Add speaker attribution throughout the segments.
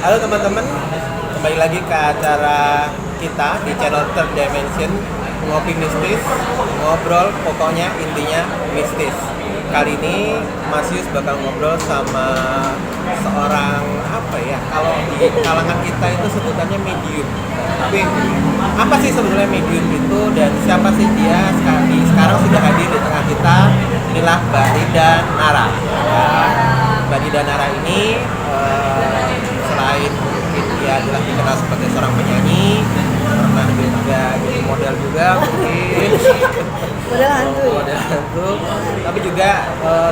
Speaker 1: Halo teman-teman, kembali lagi ke acara kita di channel Third Dimension. Ngopi mistis, ngobrol pokoknya intinya mistis. Kali ini Mas Yus bakal ngobrol sama seorang kalau di kalangan kita itu sebutannya medium. Tapi apa sih sebenarnya medium itu dan siapa sih dia? Sekarang sudah hadir di tengah kita. Inilah Mbak Rida Nara. Mbak Rida Nara ini selain mungkin dia adalah dikenal sebagai seorang penyanyi, pernah juga jadi model juga mungkin
Speaker 2: model hantu,
Speaker 1: tapi juga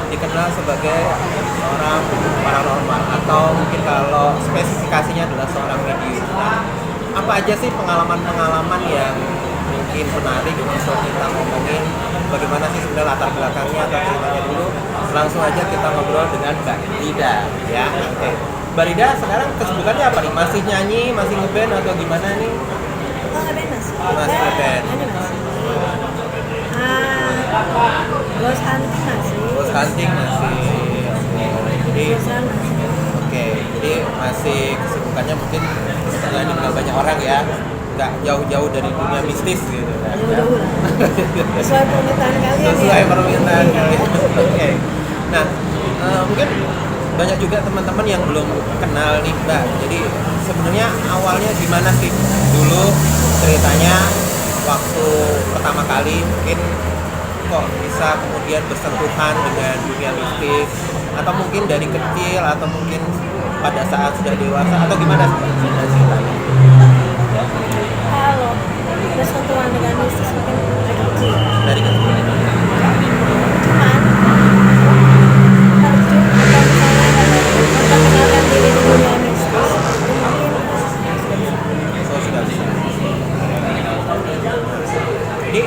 Speaker 1: dikenal sebagai seorang paranormal atau mungkin kalau spesifikasinya adalah seorang medium. Apa aja sih pengalaman-pengalaman yang mungkin menarik untuk kita ngomongin bagaimana sih sebenarnya latar belakangnya atau ceritanya dulu. Langsung aja kita ngobrol dengan Mbak Rida ya. Oke. Mbak Rida sekarang kesibukannya apa nih? Masih nyanyi, masih ngeband atau gimana nih?
Speaker 2: Oh, ngeband masih.
Speaker 1: Masih ngeband.
Speaker 2: Ghost hunting masih.
Speaker 1: Ghost hunting masih. Jadi
Speaker 2: masih.
Speaker 1: Jadi masih kesibukannya mungkin setelah ini nggak banyak orang ya, nggak jauh-jauh dari dunia mistis gitu kan.
Speaker 2: Jauh-jauh lah. Sesuai permintaan kalian.
Speaker 1: Sesuai permintaan kalian. Oke. Nah, mungkin banyak juga teman-teman yang belum kenal nih Mbak. Jadi sebenarnya awalnya gimana sih dulu ceritanya waktu pertama kali mungkin kok bisa kemudian bersentuhan dengan dunia mistis, atau mungkin dari kecil atau mungkin pada saat sudah dewasa atau gimana sih ceritanya?
Speaker 2: Kalau bersentuhan dengan mistis mungkin dari kecil.
Speaker 1: Dari kecil.
Speaker 2: Cuman terjun atau misalnya memperkenalkan diri di dunia mistis
Speaker 1: So, sudah bisa. Jadi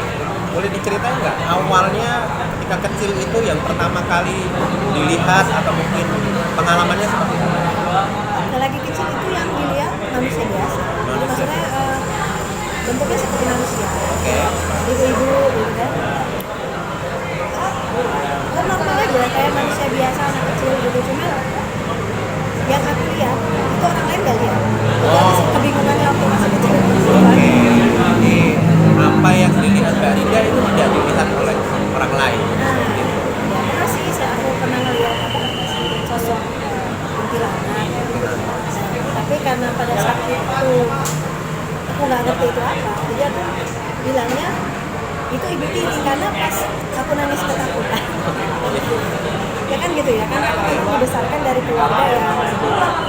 Speaker 1: boleh diceritain nggak awalnya ketika kecil itu yang pertama kali dilihat atau mungkin pengalamannya seperti apa?
Speaker 2: Kalau lagi kecil itu yang dilihat manusia biasa. Jadi maksudnya bentuknya seperti manusia.
Speaker 1: Oke.
Speaker 2: Ibu-ibu gitu kan. Kan normal aja kayak manusia biasa anak kecil gitu, cuma yang aku lihat itu orang lain gak lihat. Jadi kebingungannya waktu masih kecil.
Speaker 1: Oke. Jadi apa yang dilihat Mbak Rida itu tidak dilihat oleh orang lain.
Speaker 2: Nah, ya pernah sih aku pernah ngeliat sosok kuntilanak. Tapi karena pada saat itu aku nggak ngerti itu apa, jadi aku bilangnya itu ibu tiri karena pas aku nangis ketakutan. Ya kan gitu ya, karena aku memang dibesarkan dari keluarga yang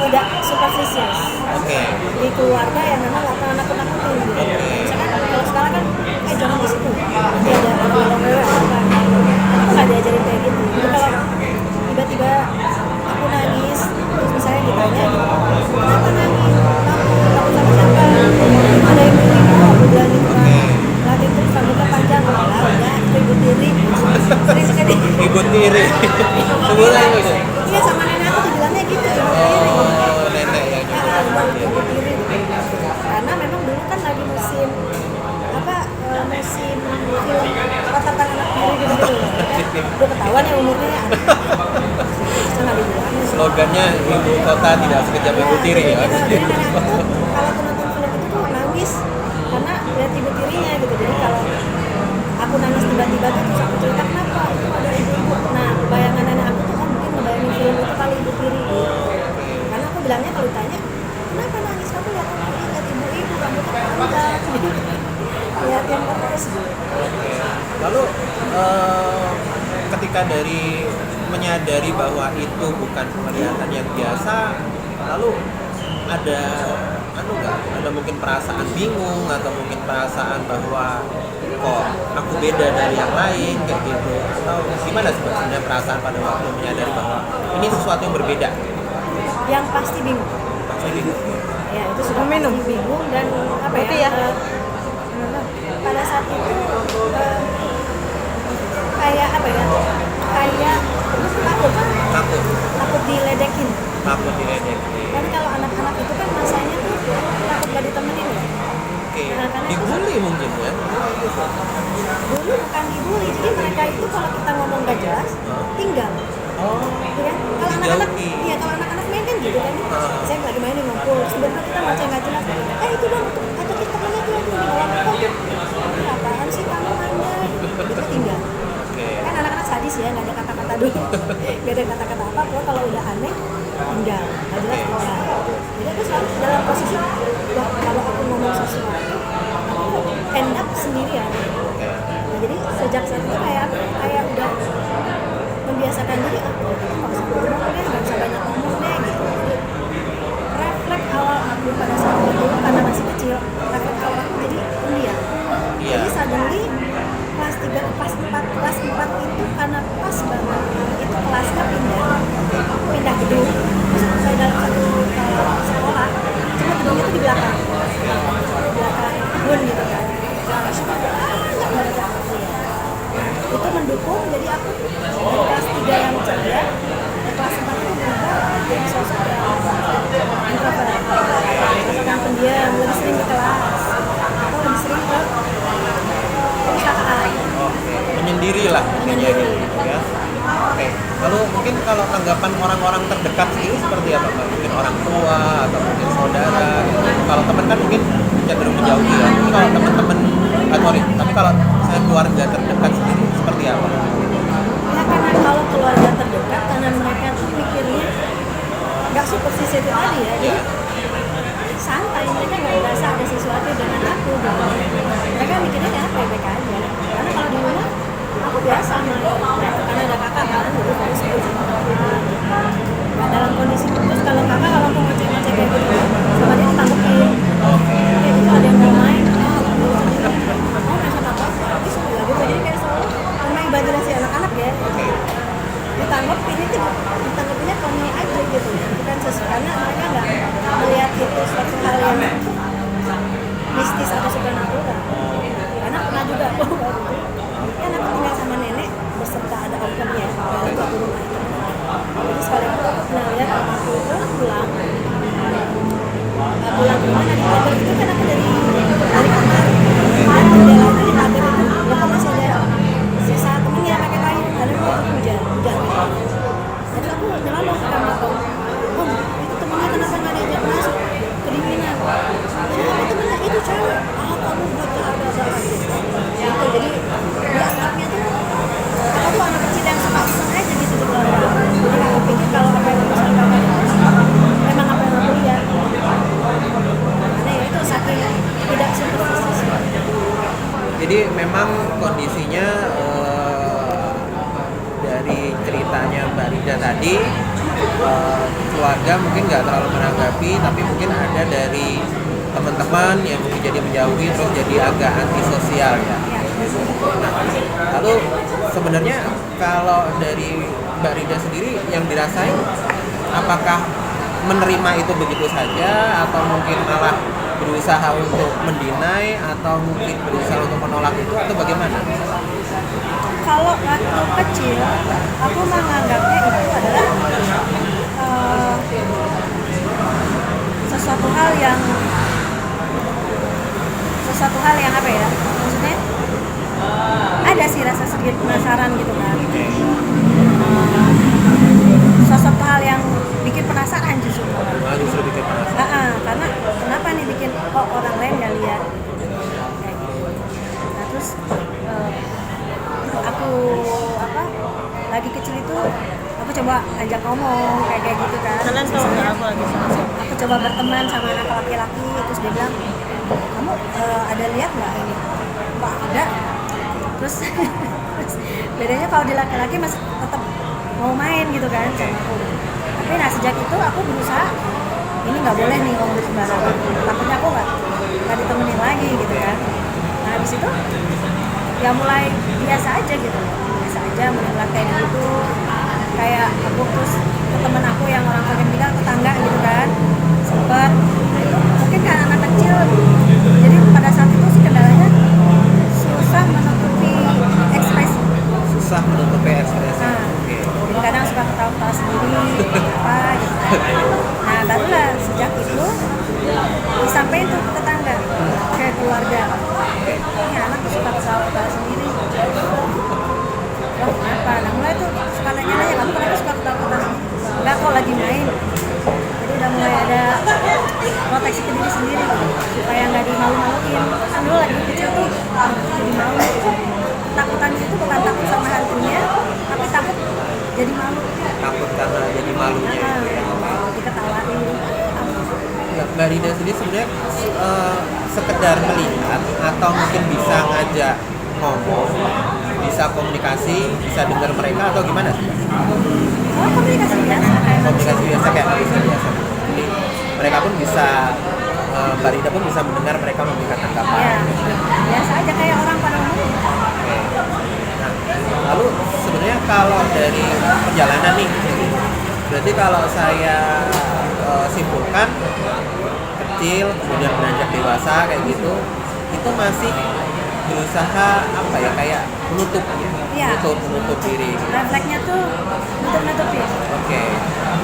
Speaker 2: tidak superstitious.
Speaker 1: Oke.
Speaker 2: Di keluarga yang memang nggak pernah nakut-nakutin gitu. Misalkan kalau sekarang kan jangan di situ, nanti ada mewah apa. Aku nggak diajarin kayak gitu. Jadi kalau tiba-tiba aku nangis, terus misalnya ditanya, kenapa nangis? Takut sama siapa? Ada yang bilang, aku bilang gitu kan. Latihan terus rambutnya panjang, udah ibu tiri. Sering sekali.
Speaker 1: Ibu tiri. Sebulan gitu.
Speaker 2: Iya, sama nenek aku tuh bilangnya gitu, ibu tiri.
Speaker 1: Oh, nenek ya gitu.
Speaker 2: Ibu tiri. Karena memang dulu kan lagi musim musim film ratapan anak tiri gitu. Udah ketahuan ya umurnya. Jangan dibilang.
Speaker 1: Slogannya ibu kota tidak sekejap ibu tiri ya.
Speaker 2: Jadi nenek aku tuh kalau aku nonton film itu tuh nangis karena lihat ibu tirinya gitu. Jadi kalau aku nangis tiba-tiba tuh terus aku cerita kenapa itu ada ibu-ibu. Nah, bayangan nenek aku tuh kan mungkin ngebayangin film itu kali ibu tiri. Karena aku bilangnya kalau ditanya kenapa nangis, kamu lihat ibu-ibu rambutnya panjang. Lihatin terus.
Speaker 1: Lalu ketika dari menyadari bahwa itu bukan penglihatan yang biasa, lalu ada ada mungkin perasaan bingung atau mungkin perasaan bahwa kok aku beda dari yang lain kayak gitu, atau gimana sebenarnya perasaan pada waktu menyadari bahwa ini sesuatu yang berbeda?
Speaker 2: Yang pasti bingung.
Speaker 1: Pasti bingung.
Speaker 2: Ya itu sudah minum bingung dan apa ya? Pada saat itu kayak apa ya? Kayak takut diledekin.
Speaker 1: Takut diledekin.
Speaker 2: Tapi kalau anak-anak itu kan masanya tuh takut gak ditemenin ya.
Speaker 1: Oke.
Speaker 2: Nah,
Speaker 1: Dibully mungkin ya?
Speaker 2: Dulu bukan dibully, jadi mereka itu kalau kita ngomong gak jelas, tinggal.
Speaker 1: Oh.
Speaker 2: Ya, kalau anak-anak main kan gitu kan. Saya lagi main semuanya nih ngumpul, sebenarnya kita ngoceh nggak jelas, itu dong atau kita temennya tuh lagi ngomong ini apaan sih kamu anda itu tinggal. Kan anak-anak sadis ya, nggak ada kata-kata dulu, nggak ada kata-kata apa, kalau udah aneh tinggal, nggak jelas tinggal. Jadi aku selalu dalam posisi wah kalau aku ngomong sesuatu aku end up sendirian. Nah, jadi sejak saat itu kayak udah membiasakan diri aku nggak usah ngomong deh, nggak usah banyak ngomong deh gitu. Jadi refleks awal aku pada saat itu karena masih kecil, refleks awal aku jadi pendiam. Jadi suddenly kelas 3 ke kelas 4 itu karena pas banget itu kelasnya pindah gedung, terus saya dalam satu sekolah, cuma gedungnya itu di belakang kebun gitu kan, banyak itu mendukung. Jadi aku dari kelas 3 yang ceria, dari kelas 4 itu berubah jadi sosok yang introvert, sosok yang pendiam, lebih sering di kelas atau lebih sering ke perpustakaan.
Speaker 1: Menyendiri lah intinya gitu ya. Oke. Lalu mungkin kalau tanggapan orang-orang terdekat sendiri seperti apa Mbak? Mungkin orang tua atau mungkin saudara gitu. Kalau teman kan mungkin cenderung menjauhi ya. Tapi kalau teman-teman tapi kalau saya keluarga terdekat sendiri seperti apa?
Speaker 2: Ya karena kalau keluarga terdekat karena mereka tuh mikirnya nggak superstisi itu tadi ya. Jadi santai, mereka nggak merasa ada sesuatu dengan aku gitu. Mereka mikirnya ya baik-baik aja. Karena kalau di rumah aku biasa karena ada kakak kan, jadi aku sebut sama kakak. Nah, dalam kondisi terus kalau kakak kalau mau ngecek-ngecek kayak gitu sama dia ditanggepin. Kayak gitu ada yang mau main, main sama apa? Tapi sudah gitu jadi kayak selalu karena imajinasi anak-anak ya. Ditanggepinnya kami aja gitu, bukan sesuatu karena mereka nggak melihat itu suatu hal yang mistis atau supernatural. Karena pernah juga kan aku tinggal sama nenek beserta ada omnya dalam satu rumah itu. Jadi sekali aku pernah lihat aku itu pulang rumah dari pagar itu kan aku dari kamar dan jendela itu di pagar itu aku masih ada sisa temennya pakai kayu karena waktu hujan. Jadi aku nyelonong ke kamar om itu temennya kenapa nggak diajak masuk kedinginan? Siapa temennya itu cewek? Kamu baca ada gitu. Jadi dianggapnya tuh aku tuh anak kecil yang suka iseng aja gitu di keluarga. Jadi aku pikir kalau apa yang bisa kakak itu memang apa yang aku lihat. Karena ya itu saking tidak superstisius.
Speaker 1: Jadi memang kondisinya dari ceritanya Mbak Rida tadi keluarga mungkin nggak terlalu menanggapi, tapi mungkin ada dari teman-teman yang mungkin jadi menjauhi terus jadi agak antisosial ya. Nah, lalu sebenarnya kalau dari Mbak Rida sendiri yang dirasain apakah menerima itu begitu saja atau mungkin malah berusaha untuk mendinai atau mungkin berusaha untuk menolak itu atau bagaimana?
Speaker 2: Kalau waktu kecil aku menganggapnya itu adalah sesuatu hal yang apa ya, maksudnya ada sih rasa sedikit penasaran gitu kan, sesuatu hal yang bikin penasaran justru
Speaker 1: bikin penasaran.
Speaker 2: Karena kenapa nih bikin kok orang lain nggak lihat kayak gitu. Nah terus aku lagi kecil itu aku coba ajak ngomong kayak gitu kan.
Speaker 3: Kalian tahu aku lagi sama.
Speaker 2: Aku coba berteman sama anak laki-laki, terus dia bilang, kamu ada lihat nggak ini? Nggak ada. Terus bedanya kalau di laki-laki masih tetap mau main gitu kan sama aku. Tapi nah sejak itu aku berusaha ini nggak boleh nih ngomong sembarangan. Takutnya aku nggak ditemenin lagi gitu kan. Nah habis itu ya mulai biasa aja gitu, biasa aja menolak kayak gitu. Kayak aku terus ke temen aku yang orang pengen bilang tetangga gitu kan, sempet mungkin kan anak kecil, jadi pada saat itu sih kendalanya susah menutupi ekspresi. Jadi kadang suka ketawa-ketawa sendiri apa gitu. Nah barulah sejak itu disampaikan tuh ke tetangga, ke keluarga, ini anak tuh suka ketawa-ketawa sendiri. Loh kenapa? Nah mulai tuh suka nanya-nanya, kamu kenapa suka ketawa-ketawa sendiri? Enggak kok lagi main. Jadi udah mulai ada malu-maluin. Kan dulu lagi kecil tuh jadi malu. Takutannya itu bukan takut sama hantunya, tapi takut jadi malu.
Speaker 1: Takut karena jadi malunya.
Speaker 2: Diketawain.
Speaker 1: Ya, Mbak Rida sendiri sebenarnya sekedar melihat atau mungkin bisa ngajak ngomong, bisa komunikasi, bisa dengar mereka atau gimana sih?
Speaker 2: Oh, komunikasi biasa kayak
Speaker 1: Komunikasi biasa kayak manusia biasa. Jadi mereka pun bisa, Mbak Rida pun bisa mendengar mereka memberikan tanggapan.
Speaker 2: ya, biasa aja kayak orang pada umumnya.
Speaker 1: Nah, lalu sebenarnya kalau dari perjalanan nih, berarti kalau saya simpulkan kecil kemudian beranjak dewasa kayak gitu, itu masih berusaha apa ya kayak menutup
Speaker 2: Iya.
Speaker 1: menutup diri.
Speaker 2: Refleksnya tuh nutup-nutupin.
Speaker 1: Oke.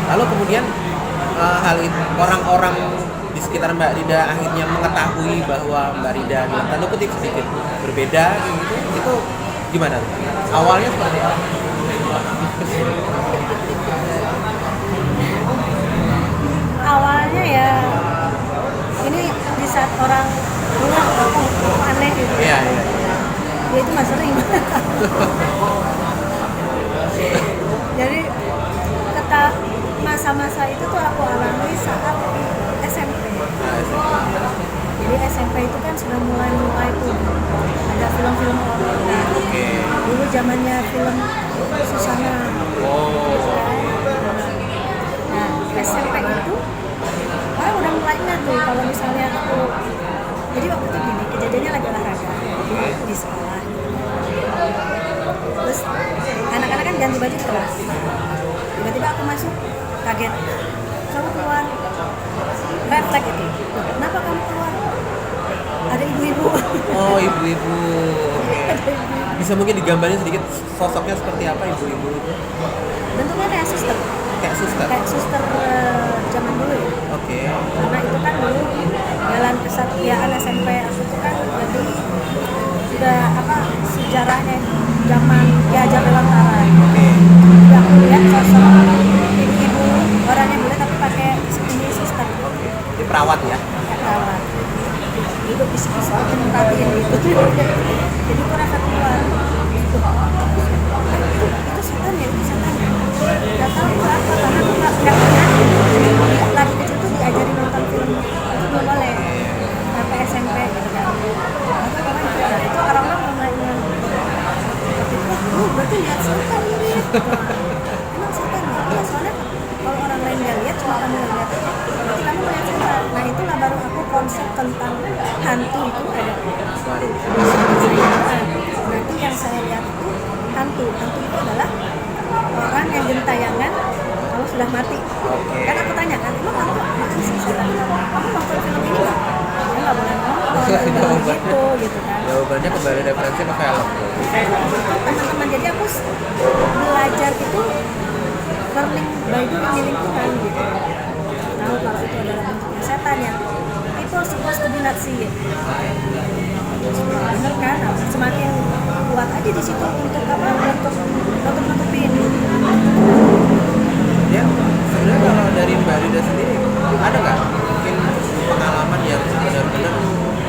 Speaker 1: Lalu kemudian hal itu orang-orang di sekitar Mbak Rida akhirnya mengetahui bahwa Mbak Rida dalam tanda kutip sedikit berbeda kayak gitu. Itu gimana tuh? Awalnya seperti apa?
Speaker 2: Awalnya ya ini di saat orang bilang aku aneh gitu.
Speaker 1: Iya, iya.
Speaker 2: Ya itu mah sering. Jadi kata masa-masa itu tuh aku alami saat SMP. Jadi SMP itu kan sudah mulai tuh ada film-film horor.
Speaker 1: Oke.
Speaker 2: Dulu zamannya film Susana.
Speaker 1: Oh.
Speaker 2: Nah, SMP itu orang udah mulai ingat tuh kalau misalnya aku, jadi waktu itu gini, kejadiannya lagi olahraga di sekolah. Terus anak-anak kan ganti baju di kelas. Tiba-tiba aku masuk, kaget. Kamu keluar. Refleks itu. Kenapa kamu keluar? Ada ibu-ibu.
Speaker 1: Oh, ibu-ibu. Oke.
Speaker 2: Ada ibu-ibu.
Speaker 1: Bisa mungkin digambarin sedikit sosoknya seperti apa ibu-ibu itu?
Speaker 2: Bentuknya kayak suster.
Speaker 1: Kayak suster.
Speaker 2: Kayak suster zaman dulu ya.
Speaker 1: Oke.
Speaker 2: Karena itu kan dulu jalan kesatria SMP aku tuh kan jadi sudah apa sejarahnya zaman diajar lewat tara.
Speaker 1: Oke.
Speaker 2: Udah aku lihat sosok ibu orangnya boleh tapi pakai ini suster
Speaker 1: Oke. Jadi perawat ya.
Speaker 2: kayak perawat. Duduk bisik-bisik merhatiin gitu. Jadi aku rasa keluar. Itu setan ya, itu setan. Gak tahu itu apa karena aku nggak pernah lagi kecil tuh diajari nonton film itu belum boleh sampai SMP gitu kan. Atau kalau itu orang-orang mulai berarti lihat setan ini. Emang setan ya? Iya soalnya kalau orang lain nggak lihat cuma kamu yang lihat. Berarti kamu melihat setan. Nah itulah baru aku konsep tentang hantu itu ada. Berarti yang saya lihat itu hantu. Hantu itu adalah orang yang gentayangan kalau sudah mati. Kan aku tanya kan, emang kamu apaan sih setan? Kamu nonton film ini nggak? Ya nggak boleh nonton gitu kan.
Speaker 1: Jawabannya kembali referensi ke film.
Speaker 2: Teman-teman jadi aku belajar itu learning by doing di lingkungan gitu. Tahu kalau itu adalah bentuknya setan yang people supposed to be not see it. Bener kan? Nah, semakin kuat aja di situ untuk apa? Untuk nutupin.
Speaker 1: Ya, sebenarnya kalau dari Mbak Rida sendiri ada nggak mungkin pengalaman yang benar-benar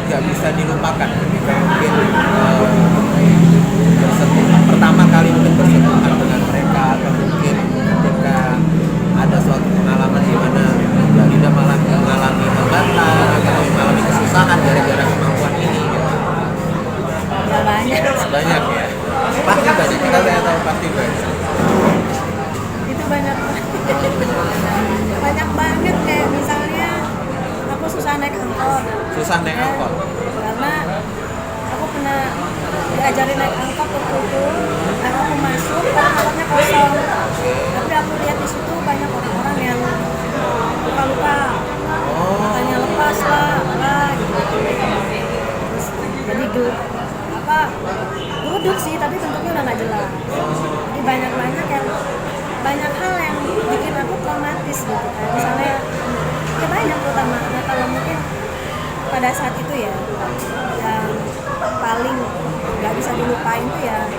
Speaker 1: nggak bisa dilupakan ketika mungkin pertama kali mungkin bersentuhan dengan mereka atau mungkin ketika ada suatu pengalaman di mana Mbak Rida malah mengalami hambatan atau mengalami kesusahan gara-gara kemampuan ini gitu.
Speaker 2: Ya banyak.
Speaker 1: Banyak ya. Pasti banyak, kita saya tahu pasti banyak.
Speaker 2: Itu banyak banyak banget kayak misalnya aku susah naik angkot.
Speaker 1: Susah naik angkot.
Speaker 2: Karena aku pernah diajarin naik angkot waktu itu, aku masuk karena angkotnya kosong. Tapi aku lihat di situ banyak orang-orang yang luka-luka, makanya lepas lah gitu. Terus, jadi apa duduk sih, tapi bentuknya udah nggak jelas. Jadi banyak yang banyak hal yang bikin aku traumatis gitu kan. Misalnya ya banyak terutama kalau mungkin pada saat itu ya yang paling nggak bisa dilupain tuh ya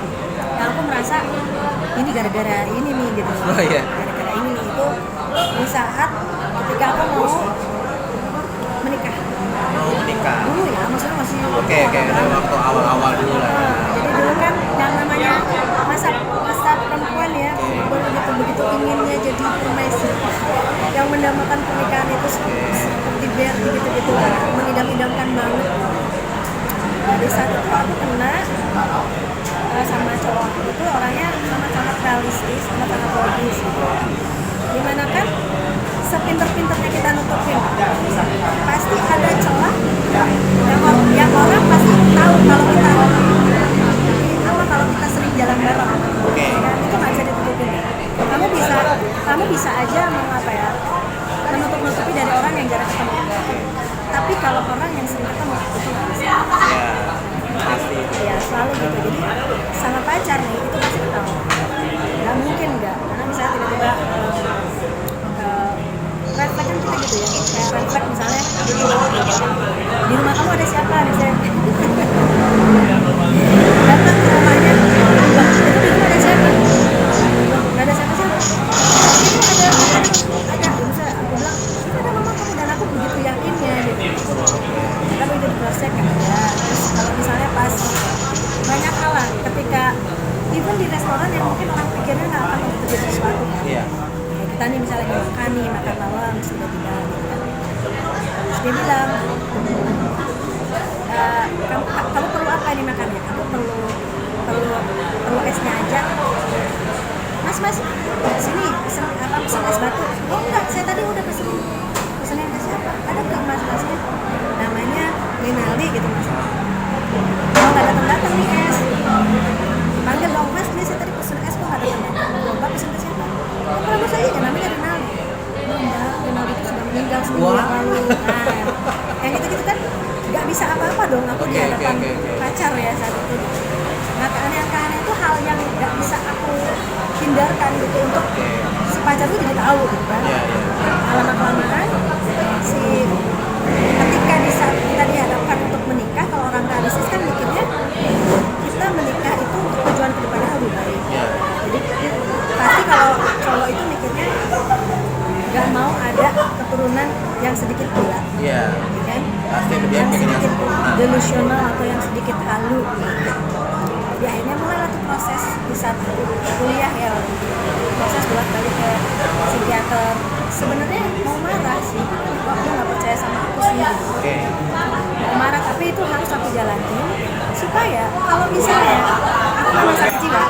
Speaker 2: yang aku merasa ini gara-gara ini nih gitu.
Speaker 1: Oh iya.
Speaker 2: Gara-gara ini nih itu di saat ketika aku mau menikah.
Speaker 1: nikah.
Speaker 2: Dulu ya, maksudnya masih
Speaker 1: Oke, dari waktu awal-awal dulu lah.
Speaker 2: Jadi dulu kan yang namanya masa perempuan ya, begitu inginnya jadi permaisuri yang mendambakan pernikahan itu seperti Berti gitu lah, mengidam-idamkan banget. Di saat itu aku kena sama cowok itu orangnya sangat realistis, sangat logis. Dimana kan sepinter-pinternya kita nutupin pasti ada celah yang orang pasti tahu kalau kita sering jalan bareng.
Speaker 1: Oke.
Speaker 2: Dan itu nggak bisa ditutupin. Kamu bisa aja menutupi dari orang yang jarang ketemu. Tapi kalau orang yang sering ketemu itu nggak bisa.
Speaker 1: Ya, pasti.
Speaker 2: Ya selalu gitu. Jadi sama pacar nih itu pasti ketahu. Nggak mungkin nggak. Karena misalnya tiba-tiba red flag kan kita gitu ya, kayak red flag misalnya di rumah kamu ada siapa misalnya datang ke rumahnya itu di rumah ada siapa, nggak ada siapa-siapa, itu ada misalnya aku bilang itu ada mama kamu dan aku begitu yakinnya gitu. Kita begitu diproses kan ya. Terus kalau misalnya pas banyak hal lah ketika even di restoran yang mungkin orang pikirnya nggak akan terjadi sesuatu kan.
Speaker 1: Iya.
Speaker 2: Kita nih misalnya makan malam terus tiba-tiba gitu kan. Terus dia bilang kamu perlu apa nih makannya? Aku perlu esnya aja. Mas sini pesen es batu. Oh enggak, saya tadi udah pesen yang ke siapa? Ada nggak masnya? Namanya Rinaldi gitu mas. Oh nggak datang nih es. Panggil dong mas, ini saya tadi pesen es kok nggak datang. Mbak pesen ke siapa? Kalau saya ya namanya Rinaldi. Rinaldi itu sudah meninggal seminggu yang lalu. Nah, yang gitu kan nggak bisa apa-apa dong aku di hadapan pacar ya saat itu. Nah keanehan itu hal yang nggak bisa aku hindarkan gitu untuk si pacar itu jadi tahu gitu kan. Lama-kelamaan ketika di saat kita dihadapkan untuk menikah, kalau orang realistis kan mikirnya kita menikah itu untuk tujuan kedepannya lebih baik. Jadi pasti kalau cowok itu mikirnya nggak mau ada keturunan yang sedikit gila, kan?
Speaker 1: Pasti dia
Speaker 2: Yang
Speaker 1: pengen yang
Speaker 2: sedikit
Speaker 1: sempurna.
Speaker 2: delusional atau yang sedikit halu. Jadi akhirnya mulai tuh proses di saat aku kuliah ya, proses bolak-balik ke psikiater. Sebenarnya mau marah sih, aku nggak percaya sama aku sendiri. Mau marah tapi itu harus aku jalanin supaya kalau misalnya aku rumah sakit jiwa,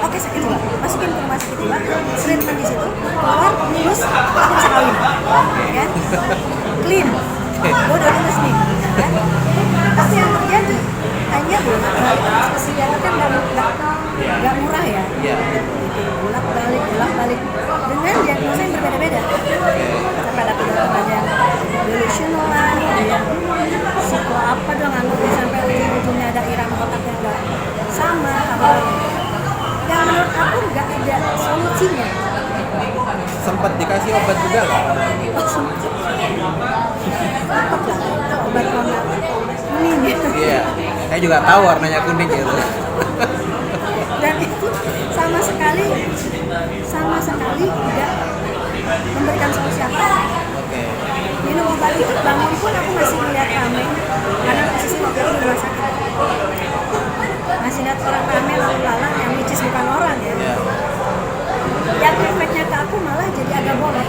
Speaker 2: oke sakit jiwa, masukin ke rumah sakit jiwa, treatment di situ, keluar lulus, aku bisa kawin, kan? Clean, gue udah lulus nih, kan? Tapi yang terjadi hanya bolak-balik ke psikiater kan nggak murah ya, bolak-balik dengan diagnosa yang berbeda-beda. Sampai ada yang delusional lah, ada yang psiko apa dong, sampai ujung-ujungnya ada irama otak yang nggak sama, yang menurut aku nggak ada solusinya.
Speaker 1: Sempat dikasih obat juga nggak?
Speaker 2: Obat warna kuning gitu.
Speaker 1: Iya, saya juga tahu warnanya kuning gitu.
Speaker 2: Dan itu sama sekali tidak memberikan solusi apa. Minum obat itu bangun pun aku masih melihat ramai karena posisi waktu itu di rumah sakit. Masih lihat orang ramai lalu lalang yang which is bukan orang ya. Yang efeknya ke aku malah jadi agak bolot.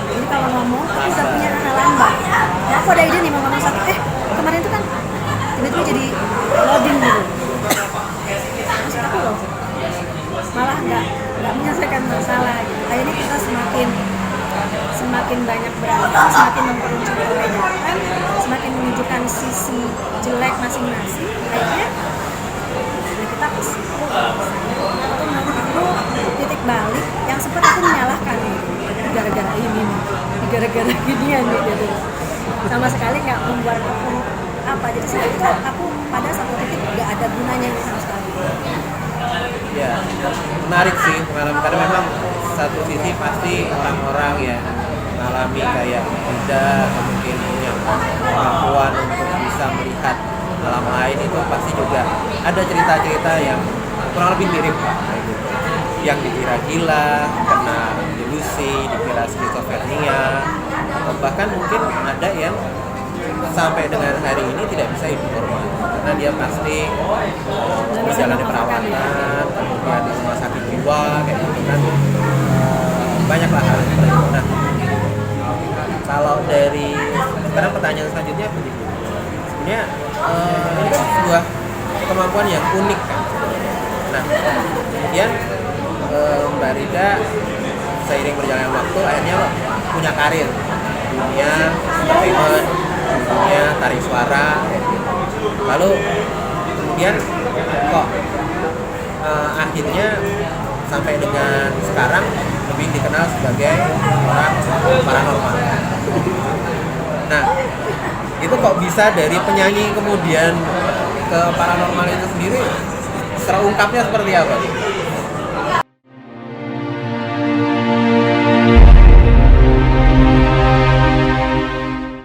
Speaker 2: Jadi kalau ngomong aku udah punya nada lambat. Nah, aku ada ide nih mau ngomong satu. Kemarin itu kan tiba-tiba jadi loading gitu. Maksud aku loh, malah nggak menyelesaikan masalah. Gitu. Akhirnya kita semakin banyak berantem, semakin memperuncing perbedaan, semakin menunjukkan sisi jelek masing-masing. Akhirnya kita itu menurut aku titik balik yang sempat aku menyalahkan gara-gara ini nih, gara-gara ginian gitu. Sama sekali nggak membuat aku apa. Jadi saat itu aku pada satu titik nggak ada gunanya sama sekali.
Speaker 1: Ya, menarik sih pengalaman karena memang satu sisi pasti orang-orang ya mengalami kayak tidak atau mungkin punya kemampuan untuk bisa melihat alam lain itu pasti juga ada cerita-cerita yang kurang lebih mirip Pak, kayak gitu. Yang dikira gila, kena delusi, dikira skizofrenia, atau bahkan mungkin ada yang sampai dengan hari ini tidak bisa hidup normal karena dia pasti menjalani perawatan, kemudian di rumah sakit jiwa kayak gitu kan. Banyaklah hal seperti itu. Nah, kalau dari sekarang pertanyaan selanjutnya begini, sebenarnya ini kan sebuah kemampuan yang unik kan. Nah, kemudian Mbak Rida seiring berjalannya waktu akhirnya punya karir di dunia entertainment, di dunia tari suara kayak gitu. Lalu kemudian kok akhirnya sampai dengan sekarang lebih dikenal sebagai orang paranormal. Nah, itu kok bisa dari penyanyi kemudian ke paranormal itu sendiri, terungkapnya seperti apa?